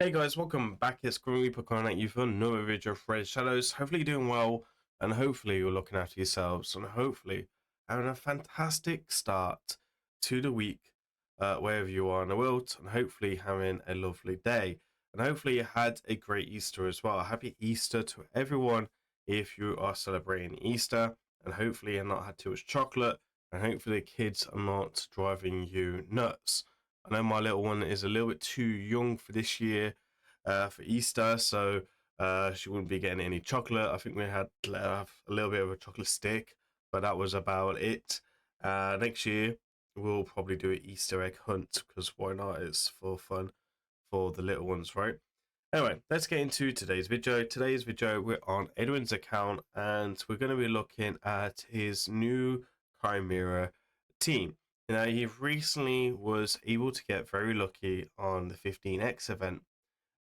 Hey guys, welcome back. It's Grimreaper coming at you for another video of Red Shadows. Hopefully you're doing well, and hopefully you're looking after yourselves, and hopefully having a fantastic start to the week, wherever you are in the world, and hopefully having a lovely day. And hopefully you had a great Easter as well. Happy Easter to everyone if you are celebrating Easter, and hopefully you've not had too much chocolate, and hopefully the kids are not driving you nuts. I know my little one is a little bit too young for this year for Easter, so she wouldn't be getting any chocolate. I think we had a little bit of a chocolate stick, but that was about it. Next year, we'll probably do an Easter egg hunt because why not? It's for fun for the little ones, right? Anyway, let's get into today's video. Today's video, we're on Edwin's account and we're going to be looking at his new chimera team. Now, he recently was able to get very lucky on the 15x event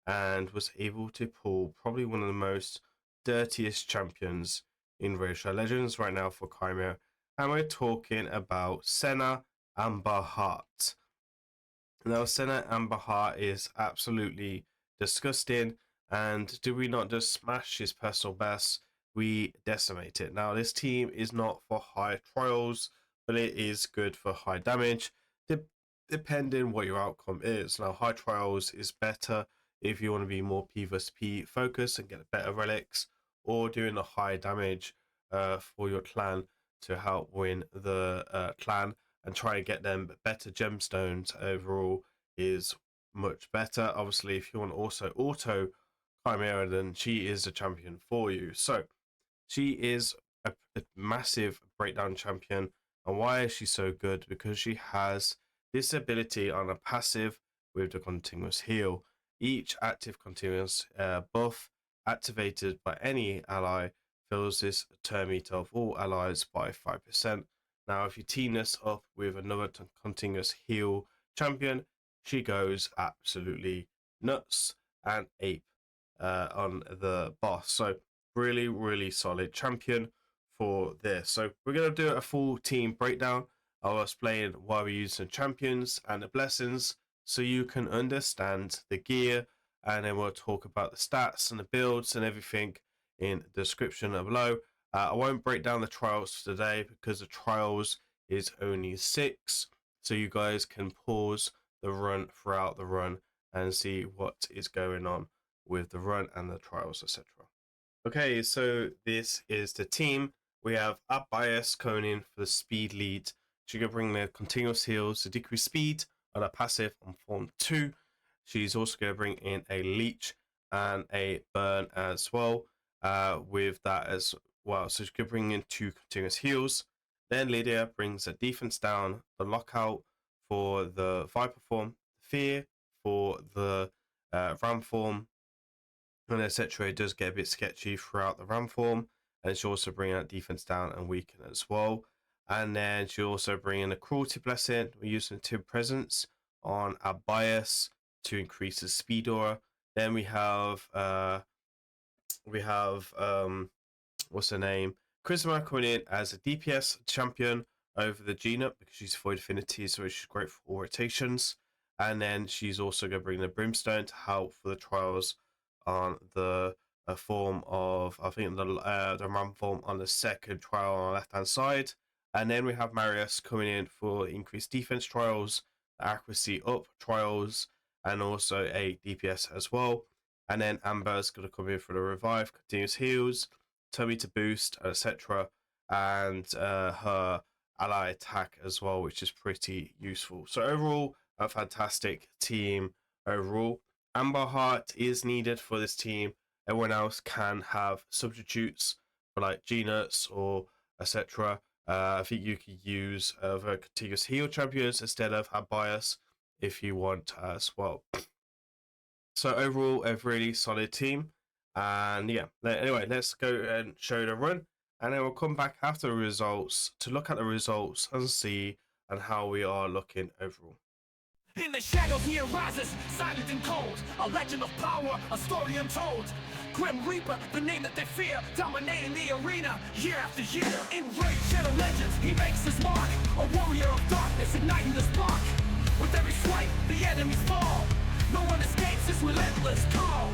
and was able to pull probably one of the most dirtiest champions in Raidshadowlegends right now for chimera. And we're talking about senna amberheart. Now, senna amberheart is absolutely disgusting, and do we not just smash his personal best, we decimate it. Now, this team is not for high trials, but it is good for high damage, depending what your outcome is. Now, high trials is better if you want to be more P vs P focused and get better relics, or doing the high damage for your clan to help win the clan and try and get them better gemstones overall is much better. Obviously, if you want also auto chimera, then she is a champion for you. So she is a massive breakdown champion. And why is she so good? Because she has this ability on a passive with the continuous heal. Each active continuous buff activated by any ally fills this turn meter of all allies by 5%. Now, if you team this up with another continuous heal champion, she goes absolutely nuts and ape on the boss. So really solid champion for this. So we're going to do a full team breakdown. I'll explain why we're using champions and the blessings so you can understand the gear, and then we'll talk about the stats and the builds and everything in the description below. I won't break down the trials today because the trials is only 6, so you guys can pause the run throughout the run and see what is going on with the run and the trials, etc. Okay, so this is the team. We have Bias coming in for the speed lead. She can bring the continuous heals to decrease speed on a passive on form 2. She's also going to bring in a leech and a burn as well with that as well. So she could bring in 2 continuous heals. Then Lydia brings a defense down, the lockout for the Viper form, fear for the ram form, and etc. It does get a bit sketchy throughout the ram form, and she'll also bring out defense down and weaken as well. And then she'll also bring in a cruelty blessing. We're using Tim presence on our bias to increase the speed aura. Then we have what's her name? Charisma coming in as a DPS champion over the Gina because she's void affinity, so she's great for all rotations. And then she's also going to bring the brimstone to help for the trials on the form of, I think, the ram form on the second trial on the left hand side. And then we have Marius coming in for increased defense trials, accuracy up trials, and also a DPS as well. And then Amber's going to come in for the revive, continuous heals, turn meter boost, etc. And her ally attack as well, which is pretty useful. So overall, a fantastic team overall. Amberheart is needed for this team. Everyone else can have substitutes for like G-Nuts or etc. I think you could use the contiguous heal champions instead of have bias if you want as well. So overall, a really solid team. And yeah, anyway, let's go and show the run. And then we'll come back after the results to look at the results and see and how we are looking overall. In the shadows he arises, silent and cold, a legend of power, a story untold. Grim Reaper, the name that they fear, dominating the arena year after year. In Raidshadowlegends, he makes his mark, a warrior of darkness, igniting the spark. With every swipe, the enemies fall. No one escapes his relentless call.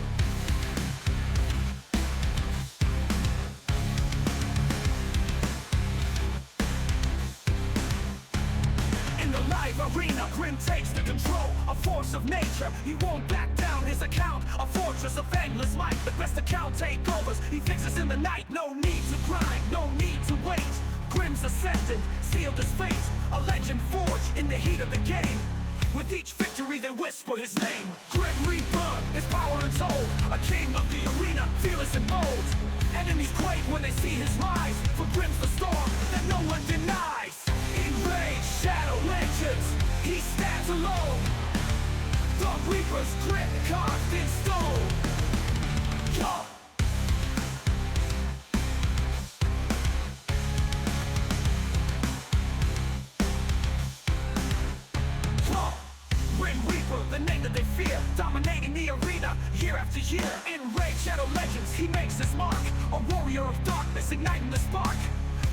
In the live arena, Grim takes the control, a force of nature. He won't back down his account, a fortress of endless might. The best account takeovers, he fixes in the night. No need to grind, no need to wait. Grim's ascendant, sealed his fate, a legend forged in the heat of the game. With each victory they whisper his name. Grim Reaper, his power untold, a king of the arena, fearless and bold. Enemies quake when they see his rise, for Grim's the storm that no one denies. In Raidshadowlegends, he stands alone, the Reaper's grip carved in stone. Yo! Grim Reaper, the name that they fear, dominating the arena year after year. In Raidshadowlegends, he makes his mark, a warrior of darkness, igniting the spark.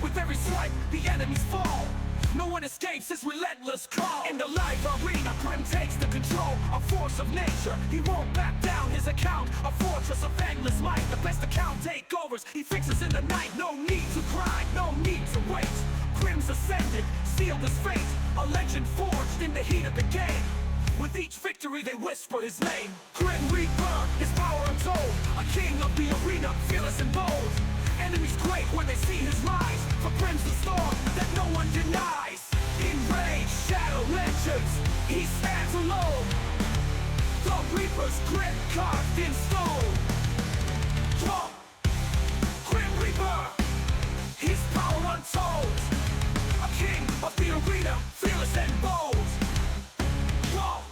With every swipe, the enemies fall. No one escapes his relentless call. In the live arena, Grim takes the control, a force of nature. He won't back down his account, a fortress of endless might. The best account takeovers, he fixes in the night. No need to grind, no need to wait. Grim's ascended, sealed his fate, a legend forged in the heat of the game. With each victory they whisper his name. Grim Reaper, his power untold, a king of the arena, fearless and bold. Enemies quake when they see his rise, for Grim's the storm that no one denies. In Raidshadowlegends, he stands alone, the Reaper's grip carved in stone. Yo! Grim Reaper, his power untold, a king of the arena, fearless and bold. Yo!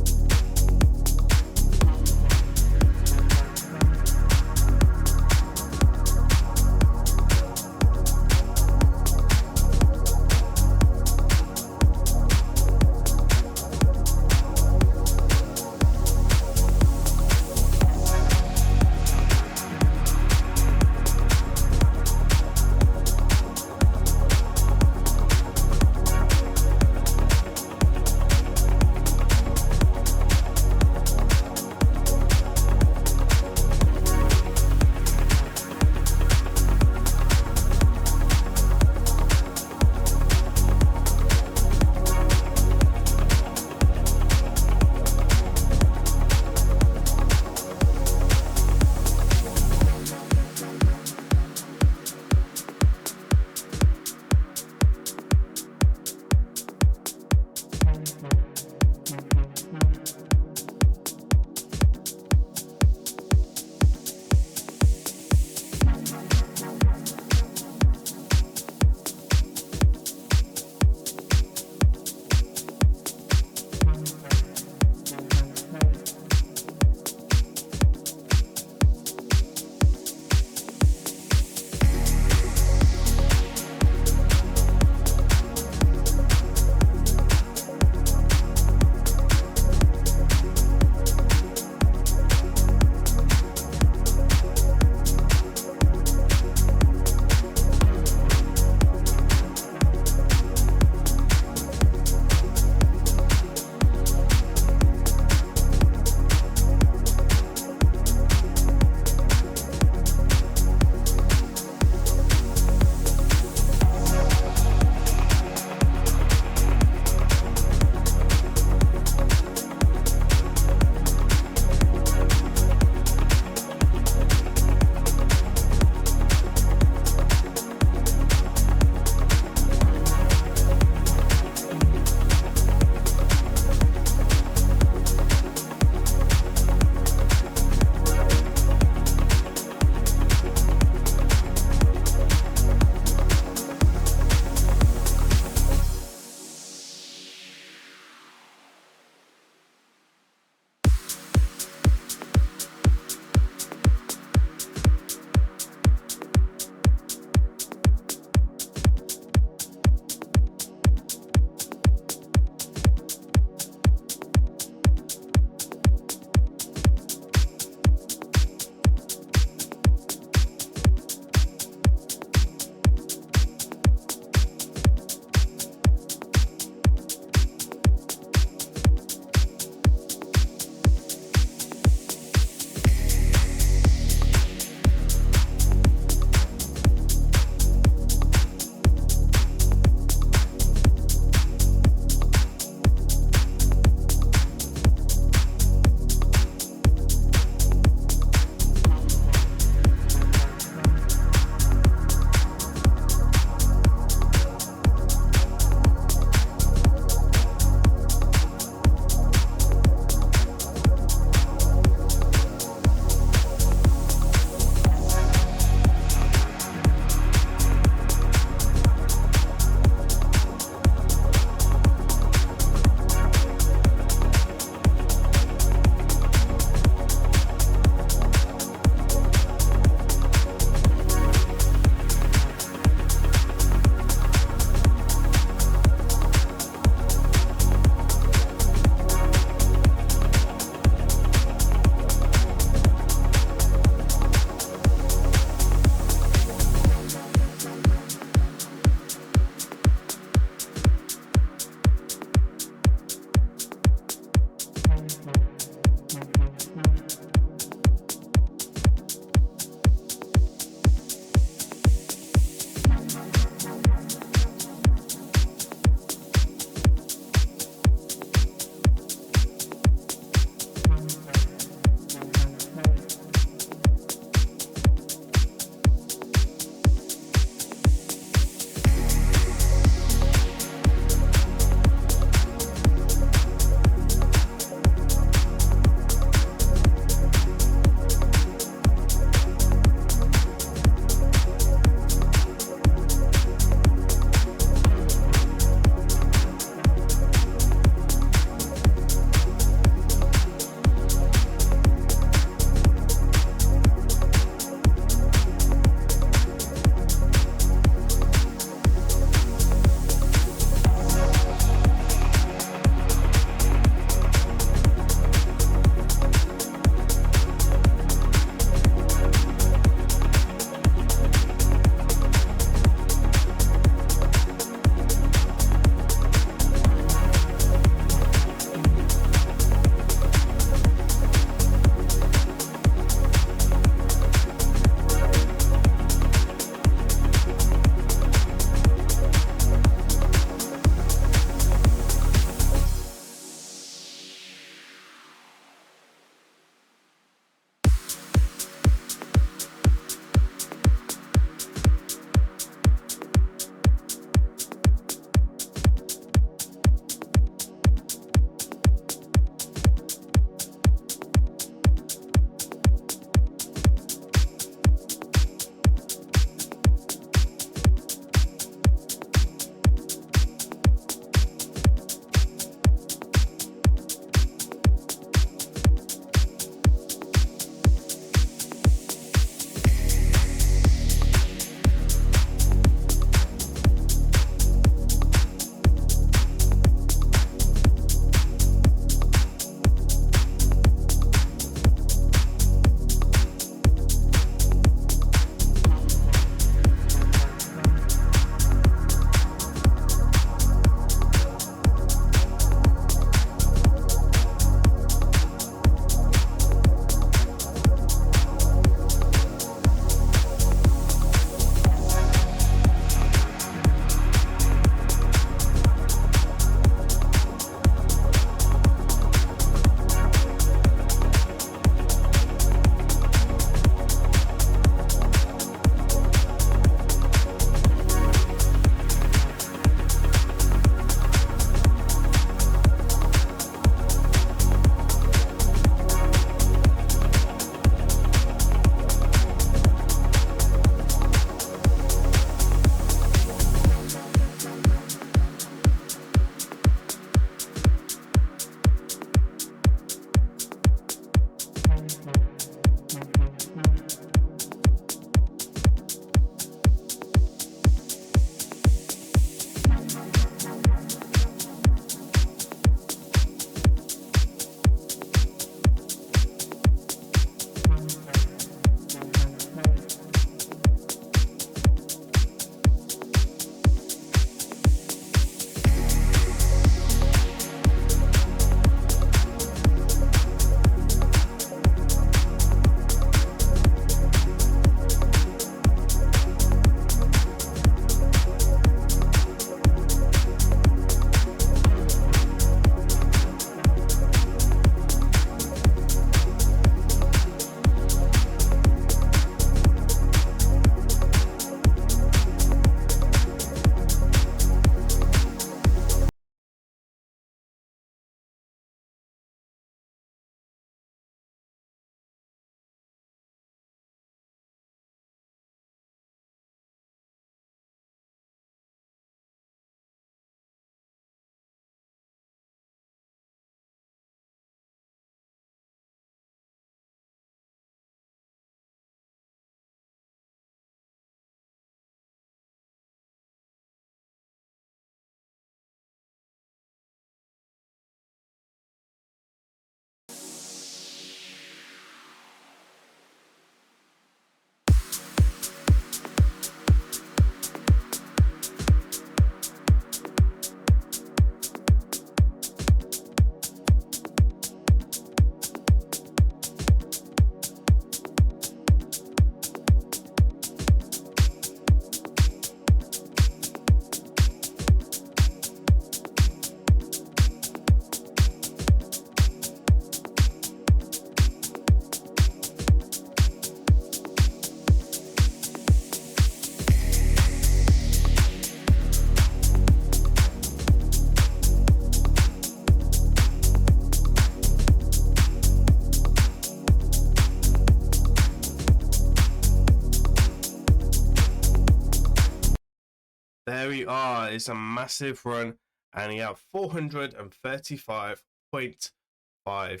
there we are. It's a massive run, and you have 435.58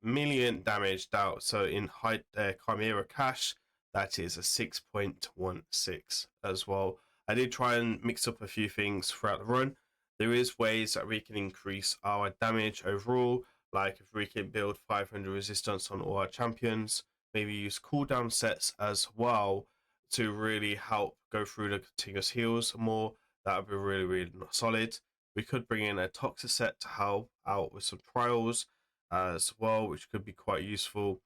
million damaged out. So in high chimera cash, that is a 6.16 as well. I did try and mix up a few things throughout the run. There is ways that we can increase our damage overall, like if we can build 500 resistance on all our champions, maybe use cooldown sets as well to really help go through the continuous heals more. That would be really, really solid. We could bring in a toxic set to help out with some trials as well, which could be quite useful.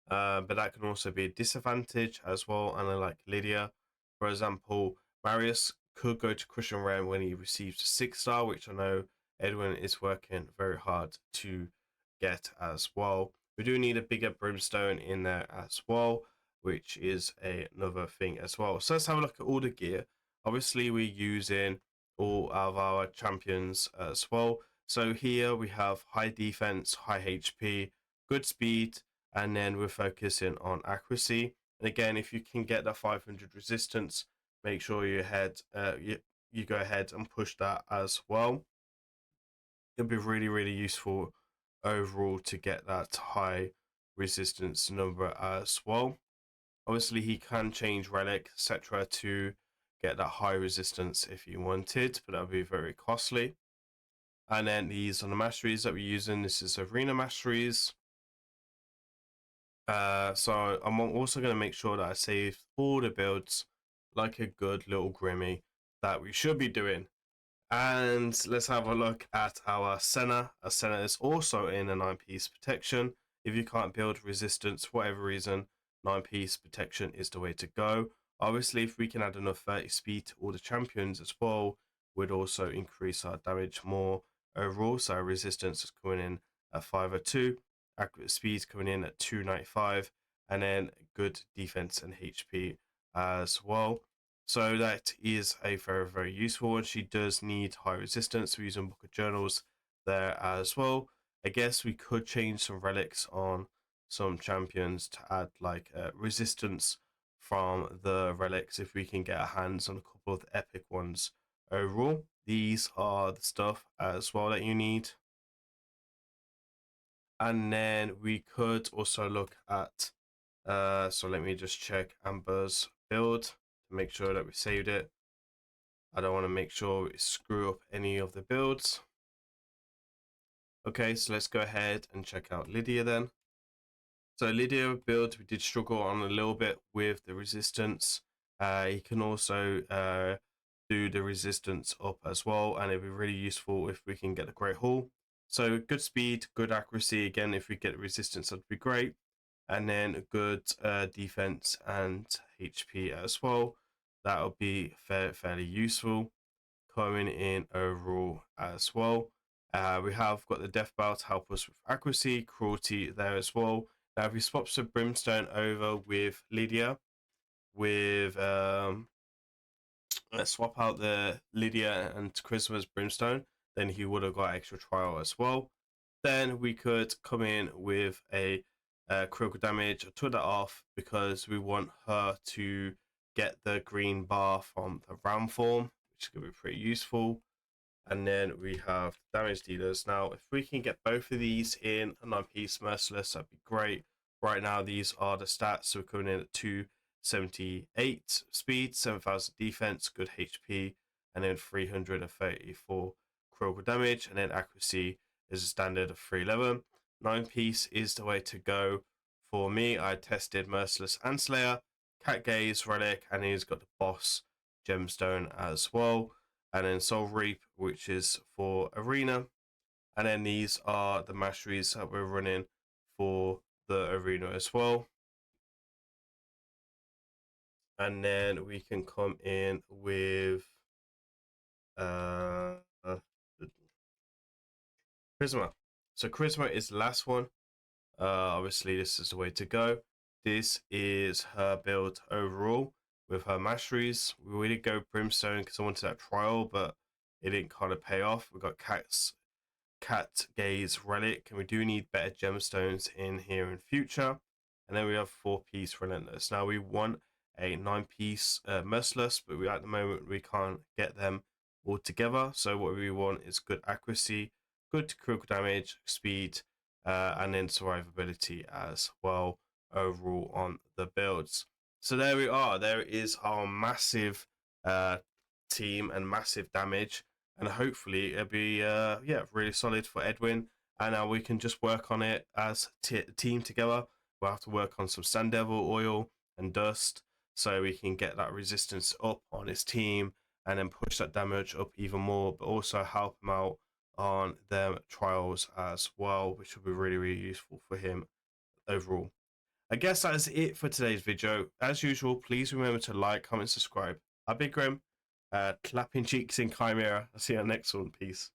But that can also be a disadvantage as well. And I like Lydia, for example, Marius could go to Crushing Realm when he receives a 6-star, which I know Edwin is working very hard to get as well. We do need a bigger brimstone in there as well, which is another thing as well. So let's have a look at all the gear. Obviously, we're using all of our champions as well. So here we have high defense, high HP, good speed, and then we're focusing on accuracy. And again, if you can get that 500 resistance, make sure you go ahead and push that as well. It'll be really, really useful overall to get that high resistance number as well. Obviously, he can change relic, etc., to get that high resistance if you wanted, but that would be very costly. And then these are the masteries that we're using. This is arena masteries. So I'm also going to make sure that I save all the builds like a good little Grimmy that we should be doing. And let's have a look at our senna. A senna is also in a 9-piece protection. If you can't build resistance for whatever reason, 9-piece protection is the way to go. Obviously, if we can add enough 30 speed to all the champions as well, would also increase our damage more overall. So our resistance is coming in at 502, accurate speed coming in at 295, and then good defense and HP as well. So that is a very, very useful one. She does need high resistance. We're using Book of Journals there as well. I guess we could change some relics on some champions to add like resistance from the relics if we can get our hands on a couple of the epic ones overall. These are the stuff as well that you need. And then we could also look at, so let me just check Amber's build to make sure that we saved it. I don't want to make sure we screw up any of the builds. Okay, so let's go ahead and check out Lydia then. So Lydia build, we did struggle on a little bit with the resistance. You can also do the resistance up as well, and it'd be really useful if we can get the Great Hall. So good speed, good accuracy. Again, if we get resistance, that'd be great. And then good defense and HP as well. That'll be fairly useful coming in overall as well. We have got the death bell to help us with accuracy, cruelty there as well. Now, if we swap some brimstone over with Lydia, with swap out the Lydia and Charisma's brimstone, then he would have got extra trial as well. Then we could come in with a critical damage, took that off because we want her to get the green bar from the round form, which is going to be pretty useful. And then we have damage dealers. Now, if we can get both of these in a 9-piece merciless, that'd be great. Right now, these are the stats. So we're coming in at 278 speed, 7,000 defense, good HP, and then 334 critical damage, and then accuracy is a standard of 311. 9-piece is the way to go for me. I tested Merciless and Slayer, Cat Gaze, Relic, and he's got the boss gemstone as well. And then Soul Reap, which is for Arena. And then these are the masteries that we're running for the Arena as well. And then we can come in with Charisma. So Charisma is the last one. Obviously, this is the way to go. This is her build overall with her masteries. We really go Brimstone because I wanted that trial, but it didn't kind of pay off. We got Cat Gaze Relic, and we do need better gemstones in here in future. And then we have 4-piece Relentless. Now we want a 9-piece merciless, but at the moment we can't get them all together. So what we want is good accuracy, good critical damage, speed, and then survivability as well overall on the builds. So there we are. There is our massive team and massive damage, and hopefully it'll be yeah, really solid for Edwin. And now we can just work on it as team together. We'll have to work on some Sun Devil oil and dust so we can get that resistance up on his team and then push that damage up even more, but also help him out on their trials as well, which will be really, really useful for him overall. I guess that is it for today's video. As usual, please remember to like, comment, subscribe. I've been Grim, clapping cheeks in Chimera. I'll see you on the next one. Peace.